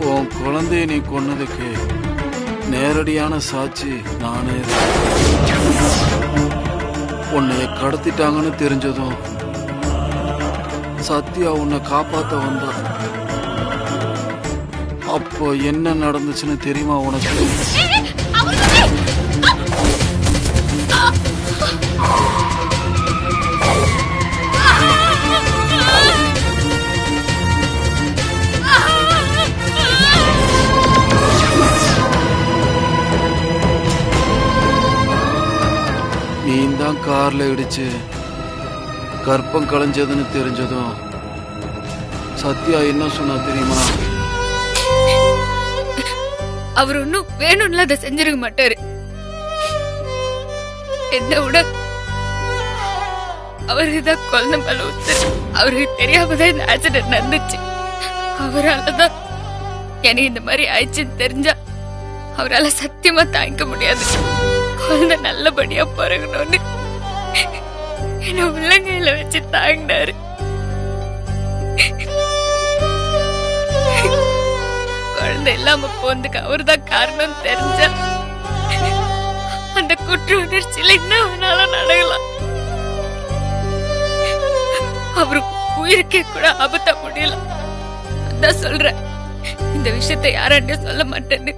உன் குழந்தைய நீ கொன்னதுக்கு நேரடியான சாட்சி நானே தான். உன்னை கடத்திட்டாங்கன்னு தெரிஞ்சதும் சத்யா உன்னை காப்பாத்த வந்தா. அப்போ என்ன நடந்துச்சுன்னு தெரியுமா உனக்கு? நீ தான் கார்ல இடிச்சு கற்பம் களைஞ்சதுன்னு தெரிஞ்சதும் சத்யா என்ன சொன்னா தெரியுமா? அவர் ஒன்னும் வேணும்ல அதை செஞ்சிருக்க மாட்டாரு. என்ன விட அவருதான் குழந்தை மேல ஊத்துரு. அவருக்கு தெரியாமதான் இந்த ஆக்சிடென்ட் நடந்துச்சு. அவராலதான் எனக்கு இந்த மாதிரி ஆயிடுச்சுன்னு தெரிஞ்சா அவரால சத்தியமா தாங்கிக்க முடியாது. குழந்தை நல்லபடியா பிறகணும்னு என்ன உள்ளங்கையில வச்சு தாங்கினாரு. குழந்தை இல்லாம போனதுக்கு அவர்தான் காரணம் தெரிஞ்சா அந்த குற்ற உணர்ச்சியில என்ன வேணாலும் நடக்கலாம். அவரு உயிருக்கே கூட ஆபத்த முடியல. அதான் சொல்றேன், இந்த விஷயத்தை யாராண்ட சொல்ல மாட்டேன்னு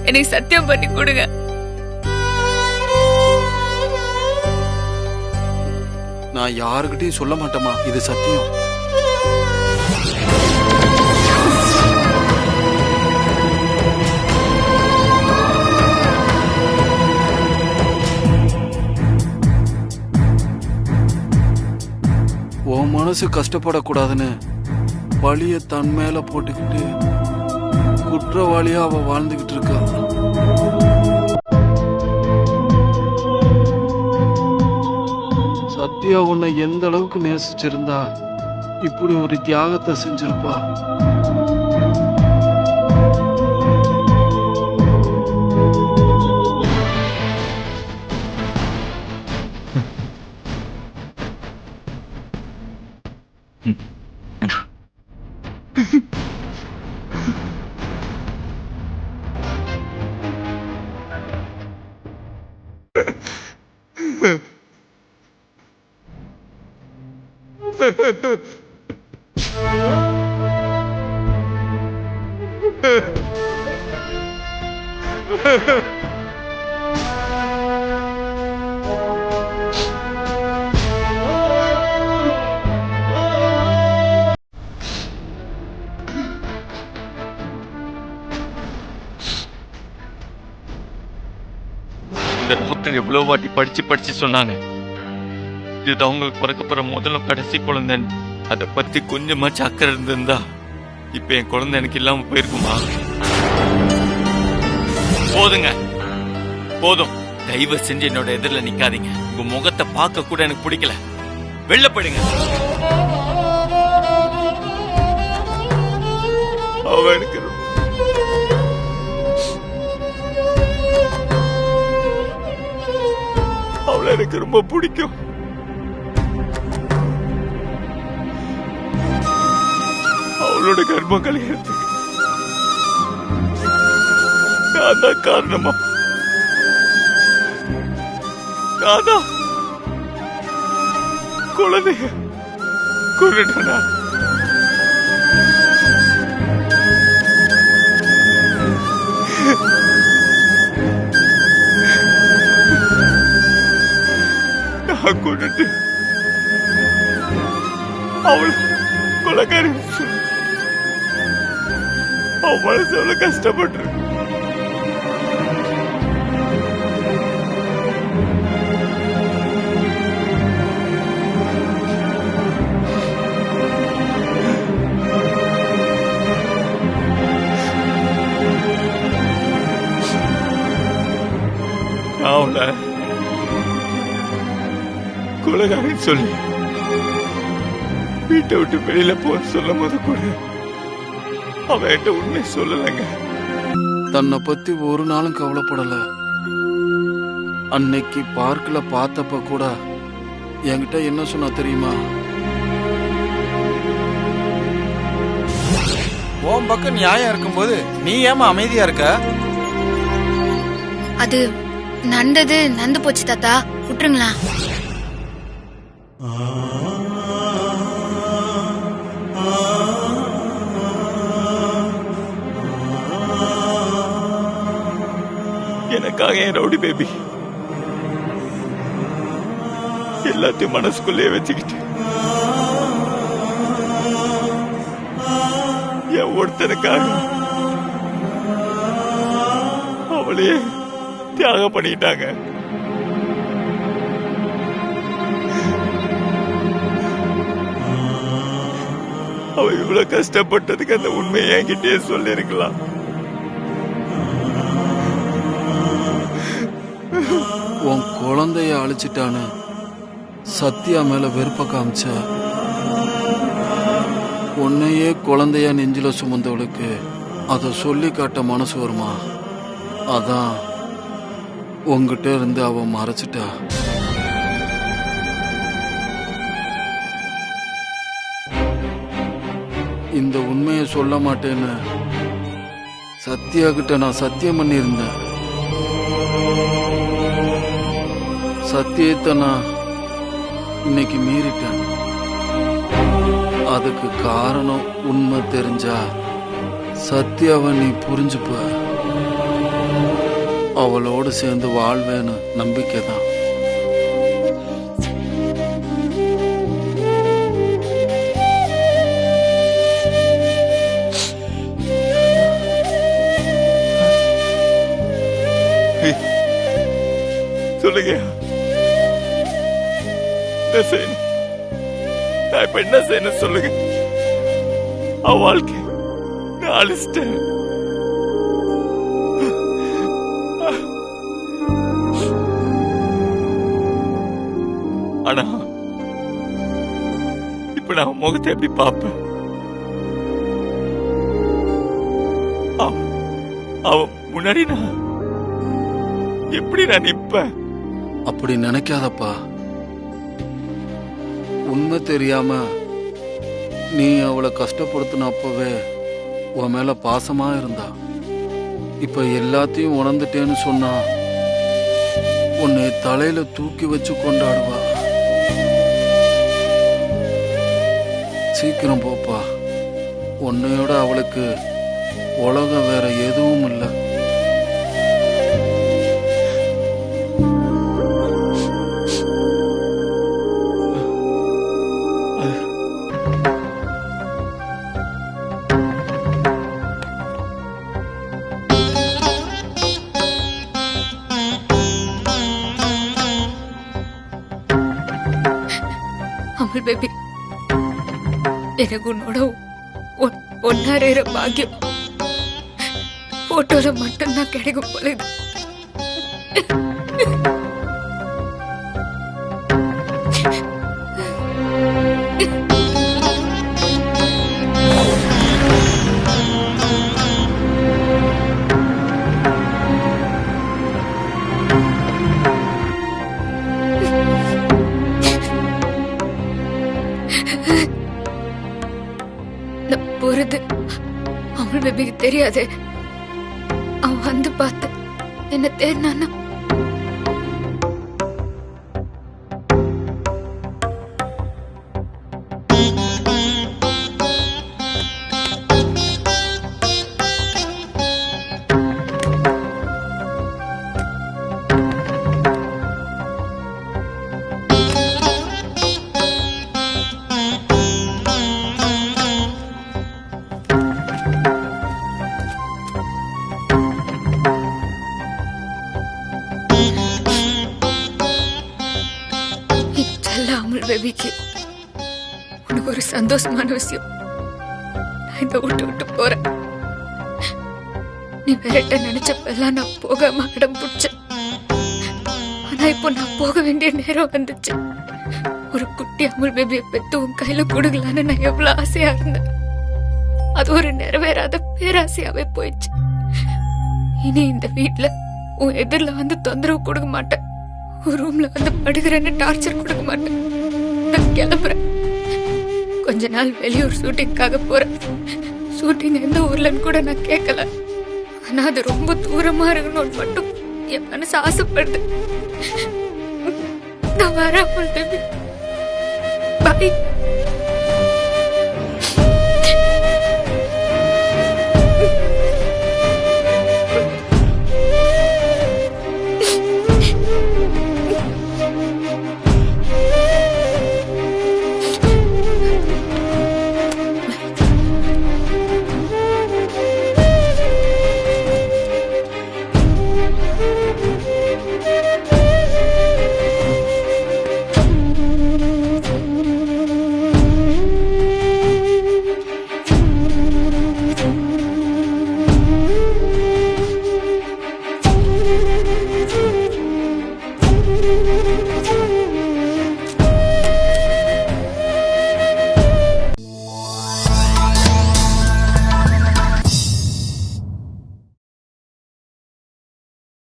எனக்கு சத்தியம் பண்ணி கொடுங்க. நான் யாருக்கிட்டையும் சொல்ல மாட்டேமா, இது சத்தியம். உன் மனசு கஷ்டப்படக்கூடாதுன்னு பழிய தன் மேல போட்டுக்கிட்டு குற்றவாளியா அவ வாழ்ந்துகிட்டு இருக்கா. சத்யா உன்னை எந்த அளவுக்கு நேசிச்சிருந்தா இப்படி ஒரு தியாகத்தை செஞ்சிருப்பா. இந்த டாக்டர் எவ்வளவு வாட்டி படிச்சு சொன்னாங்க, இது அவங்களுக்கு பிறக்கப்புற முதல்ல கடைசி குழந்தைன்னு. அதை பத்தி கொஞ்சமாச்சு அக்கறை இருந்திருந்தா இப்ப என் குழந்தை எனக்கு இல்லாம போயிருக்குமா? போதுங்க, போதும். தயவு செஞ்சு என்னோட எதிரில நிக்காதீங்க. உங்க முகத்தை பார்க்க கூட எனக்கு பிடிக்கல. வெளில போயிடுங்க. அவளை எனக்கு ரொம்ப பிடிக்கும். அவளோட கர்ப்பம் கல்யாணத்துக்கு நான் தான் காரணமா? நான் தான் குழந்தைய கொண்டுட்டேனா? நான் கொண்டுட்டு அவளை கொலைக்காரி அவ மனசு எவ்வளவு கஷ்டப்பட்டு அவளை கொலைகாரின்னு சொல்லி வீட்டை விட்டு வெளியில போக சொல்லும் போது கூட அவன் என்கிட்ட உண்மை சொல்லலைங்க. தன்னை பத்தி ஒரு நாளும் கவலைப்படல. அன்னைக்கு பார்க்ல பார்த்தப்ப கூட என்கிட்ட என்ன சொன்னா தெரியுமா? உன் பக்கம் நியாயம் இருக்கும்போது நீ ஏமா அமைதியா இருக்க? அது நடந்தது நடந்து போச்சு தாத்தா, விட்டுருங்களா? எனக்காக என் ரவுடி பேபி எல்லாத்தையும் மனசுக்குள்ளே வச்சுக்கிட்டு என் ஒருத்தனுக்காக அவளே தியாகம் பண்ணிட்டாங்க. அவ இவ்வளவு கஷ்டப்பட்டதுக்கு அந்த உண்மையை என்கிட்டயே சொல்லிருக்கலாம். உன் குழந்தைய அழிச்சிட்டான்னு சத்யா மேல வெறுப்ப காமிச்ச, உன்னையே குழந்தையா நெஞ்சில சுமந்தவளுக்கு அதை சொல்லி காட்ட மனசு வருமா? அதான் உங்ககிட்ட இருந்து அவ மறைச்சிட்டா. இந்த உண்மையை சொல்ல மாட்டேன்னு சத்யா கிட்ட நான் சத்தியம் பண்ணியிருந்தேன். சத்தியத்தை நான் இன்னைக்கு மீறிட்டேன். அதுக்கு காரணம் உண்மை தெரிஞ்சா சத்யாவை நீ புரிஞ்சுப்ப. அவளோடு சேர்ந்து வாழ்வேன்னு நம்பிக்கை தான். சொல்லுங்க, என்ன செய்யணும்? நான் இப்ப என்ன செய்யணும் சொல்லுங்க. அவ வாழ்க்கை நான் அழிச்சிட்டேன். ஆனா இப்ப நான் முகத்தை எப்படி பார்ப்பேன்? அவ முன்னாடி நான் எப்படி நான் நிப்பேன்? அப்படி நினைக்காதப்பா. உண்மை தெரியாம நீ அவளை கஷ்டப்படுத்தின அப்பவே உன் மேல பாசமா இருந்தா. இப்ப எல்லாத்தையும் உணர்ந்துட்டேன்னு சொன்னா உன்னை தலையில தூக்கி வச்சு கொண்டாடுவா. சீக்கிரம் போப்பா. உன்னையோட அவளுக்கு உலகம் வேற எதுவும் இல்லை. அமுல் பேபி, எனக்கு உன்னோட ஒன்னார பாக்கியம் போட்டோல மட்டும்தான் கிடைக்கும் போல இது. போறது அமுல் பேபிக்கு தெரியாது. அவன் வந்து பார்த்து என்ன தேடினான்னா அமுல் பேபிக்கு உனக்கு ஒரு சந்தோஷமான விஷயம். நான் இந்த விட்டு போறேன். நீ விரட்ட நினைச்சப்பெல்லாம் நான் போகாம அடம் பிடிச்சேன். ஆனா இப்போ நான் போக வேண்டிய நேரம் வந்துச்சு. ஒரு குட்டி அமுல் பேபியை பெத்து உன் கையில கொடுக்கலான்னு நான் எவ்வளவு ஆசையா இருந்தேன். அது ஒரு நிறைவேறாத பேராசையாவே போயிடுச்சு. இனி இந்த வீட்டுல உன் எதிரில வந்து தொந்தரவு கொடுக்க மாட்டேன். ஒரு ரூம்ல வந்து படுகிறேன்னு டார்ச்சர் கொடுக்க மாட்டேன். நான் கிளம்புறேன். கொஞ்ச நாள் வெளியூர் ஷூட்டிங்காக போறேன். ஷூட்டிங் எந்த ஊர்லன்னு கூட நான் கேட்கல. ஆனா அது ரொம்ப தூரமா இருக்கணும்னு மட்டும் என் மனசு ஆசைப்படுது. நான் வரேன். பாய்.